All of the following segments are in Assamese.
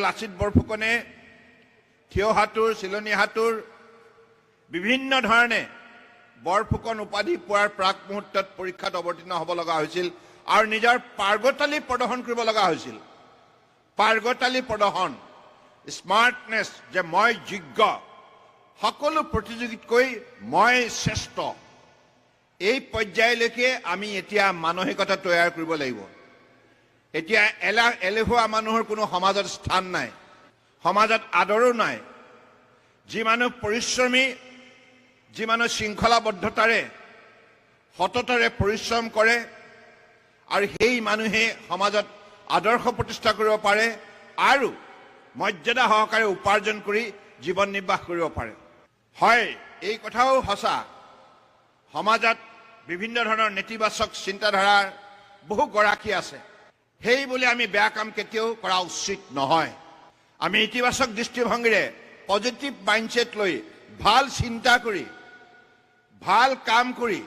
লাচিত বৰফুকনে থিয় হাতুৰ চিলনী হাতুৰ বিভিন্ন ধৰণে বৰফুকন উপাধি পোৱাৰ প্ৰাক মুহূৰ্তত পৰীক্ষাত অৱতীৰ্ণ হ'ব লগা হৈছিল আৰু নিজৰ পাৰ্গতালি প্ৰদৰ্শন কৰিব লগা হৈছিল। পাৰ্গতালি প্ৰদৰ্শন, স্মাৰ্টনেছ, যে মই যোগ্য, সকলো প্ৰতিযোগীতকৈ মই শ্ৰেষ্ঠ, এই পৰ্যায়লৈকে আমি এতিয়া মানসিকতা তৈয়াৰ কৰিব লাগিব। এতিয়া এলেহুৱা মানুহৰ কোনো সমাজত স্থান নাই, সমাজত আদৰো নাই। যি মানুহ পৰিশ্ৰমী, যি মানুহ শৃংখলাবদ্ধতাৰে সততাৰে পৰিশ্ৰম কৰে আৰু সেই মানুহে সমাজত আদৰ্শ প্ৰতিষ্ঠা কৰিব পাৰে আৰু মৰ্যাদা সহকাৰে উপাৰ্জন কৰি জীৱন নিৰ্বাহ কৰিব পাৰে। হয়, এই কথাও সঁচা, সমাজত বিভিন্ন ধৰণৰ নেতিবাচক চিন্তাধাৰাৰ বহু গৰাকী আছে। সেই বুলি আমি বেয়া কাম কেতিয়াও কৰা উচিত নহয়। আমি ইতিবাচক দৃষ্টিভংগীৰে পজিটিভ মাইণ্ডছেট লৈ ভাল চিন্তা কৰি ভাল কাম কৰি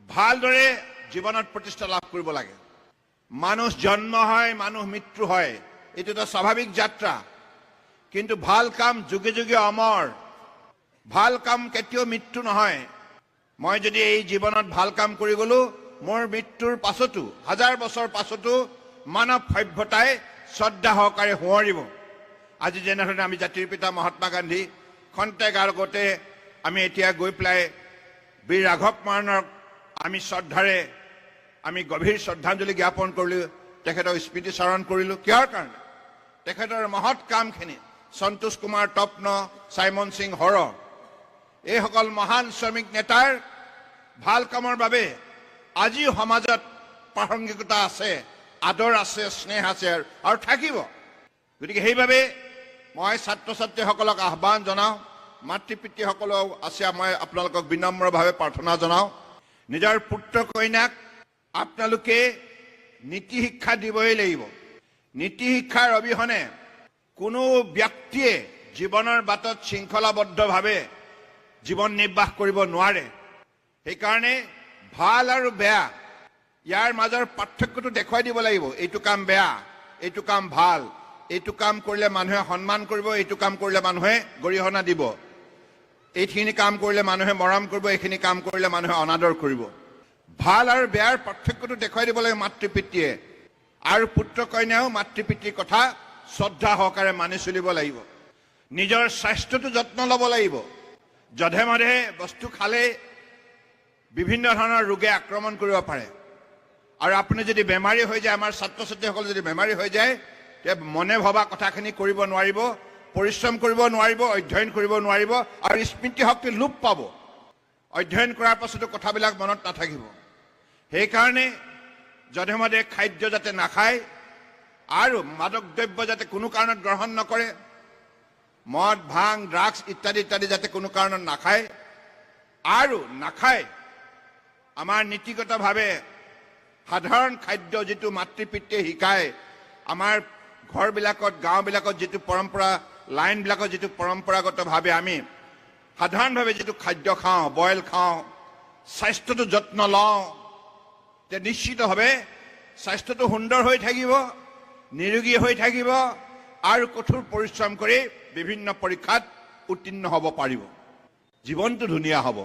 ভালদৰে জীৱনত প্ৰতিষ্ঠা লাভ কৰিব লাগে। মানুহ জন্ম হয়, মানুহ মৃত্যু হয়, এইটো এটা স্বাভাৱিক যাত্ৰা। কিন্তু ভাল কাম যুগে যুগে অমৰ, ভাল কাম কেতিয়াও মৃত্যু নহয়। মই যদি এই জীৱনত ভাল কাম কৰি গলো, মোৰ মৃত্যুৰ পাছতো, হাজাৰ বছৰ পাছতো মানৱ সভ্যতাই শ্ৰদ্ধা সহকাৰে সোঁৱৰিব। আজি যেনেধৰণে আমি জাতিৰ পিতা মহাত্মা গান্ধী খন্তেক আগতে আমি এতিয়া গৈ পেলাই বীৰ ৰাঘৱ মৰাণক আমি শ্ৰদ্ধাৰে আমি গভীৰ শ্ৰদ্ধাঞ্জলি জ্ঞাপন কৰিলোঁ, তেখেতক স্মৃতিচাৰণ কৰিলোঁ। কিহৰ কাৰণে? তেখেতৰ মহৎ কামখিনি, সন্তোষ কুমাৰ তপ্ন, চাইমন সিং হৰ, এইসকল মহান শ্ৰমিক নেতাৰ ভাল কামৰ বাবে আজিও সমাজত প্ৰাসংগিকতা আছে, আদৰ আছে, স্নেহ আছে আৰু থাকিব। গতিকে সেইবাবে মই ছাত্ৰ ছাত্ৰীসকলক আহ্বান জনাওঁ, মাতৃ পিতৃসকলেও আছে, মই আপোনালোকক বিনম্ৰভাৱে প্ৰাৰ্থনা জনাওঁ, নিজৰ পুত্ৰ কন্যাক আপোনালোকে নীতি শিক্ষা দিবই লাগিব। নীতি শিক্ষাৰ অবিহনে কোনো ব্যক্তিয়ে জীৱনৰ বাটত শৃংখলাবদ্ধভাৱে জীৱন নিৰ্বাহ কৰিব নোৱাৰে। সেইকাৰণে ভাল আৰু বেয়া, ইয়াৰ মাজৰ পাৰ্থক্যটো দেখুৱাই দিব লাগিব। এইটো কাম বেয়া, এইটো কাম ভাল, এইটো কাম কৰিলে মানুহে সন্মান কৰিব, এইটো কাম কৰিলে মানুহে গৰিহণা দিব, এইখিনি কাম কৰিলে মানুহে মৰম কৰিব, এইখিনি কাম কৰিলে মানুহে অনাদৰ কৰিব। ভাল আৰু বেয়াৰ পাৰ্থক্যটো দেখুৱাই দিব লাগে মাতৃ পিতৃয়ে, আৰু পুত্ৰ কন্যাও মাতৃ পিতৃৰ কথা শ্ৰদ্ধা সহকাৰে মানি চলিব লাগিব। নিজৰ স্বাস্থ্যটো যত্ন ল'ব লাগিব। যধে মধে বস্তু খালে বিভিন্ন ধৰণৰ ৰোগে আক্ৰমণ কৰিব পাৰে। আৰু আপুনি যদি বেমাৰী হৈ যায়, আমাৰ ছাত্ৰ ছাত্ৰীসকল যদি বেমাৰী হৈ যায়, তেতিয়া মনে ভবা কথাখিনি কৰিব নোৱাৰিব, পৰিশ্ৰম কৰিব নোৱাৰিব, অধ্যয়ন কৰিব নোৱাৰিব আৰু স্মৃতিশক্তি লোপ পাব। অধ্যয়ন কৰাৰ পাছতো কথাবিলাক মনত নাথাকিব। সেইকাৰণে যধে মধে খাদ্য যাতে নাখায় আৰু মাদক দ্ৰব্য যাতে কোনো কাৰণত গ্ৰহণ নকৰে, মদ ভাং ড্ৰাগছ ইত্যাদি ইত্যাদি যাতে কোনো কাৰণত নাখায়, আৰু নাখায় আমাৰ নীতিগতভাৱে সাধাৰণ খাদ্য যিটো মাতৃ পিতৃয়ে শিকায়, আমাৰ ঘৰবিলাকত গাঁওবিলাকত যিটো পৰম্পৰা, লাইনবিলাকত যিটো পৰম্পৰাগতভাৱে আমি সাধাৰণভাৱে যিটো খাদ্য খাওঁ, বইল খাওঁ, স্বাস্থ্যটো যত্ন লওঁ, তে নিশ্চিতভাৱে স্বাস্থ্যটো সুন্দৰ হৈ থাকিব, নিৰোগী হৈ থাকিব আৰু কঠোৰ পৰিশ্ৰম কৰি বিভিন্ন পৰীক্ষাত উত্তীৰ্ণ হ'ব পাৰিব। জীৱনটো ধুনীয়া হ'ব।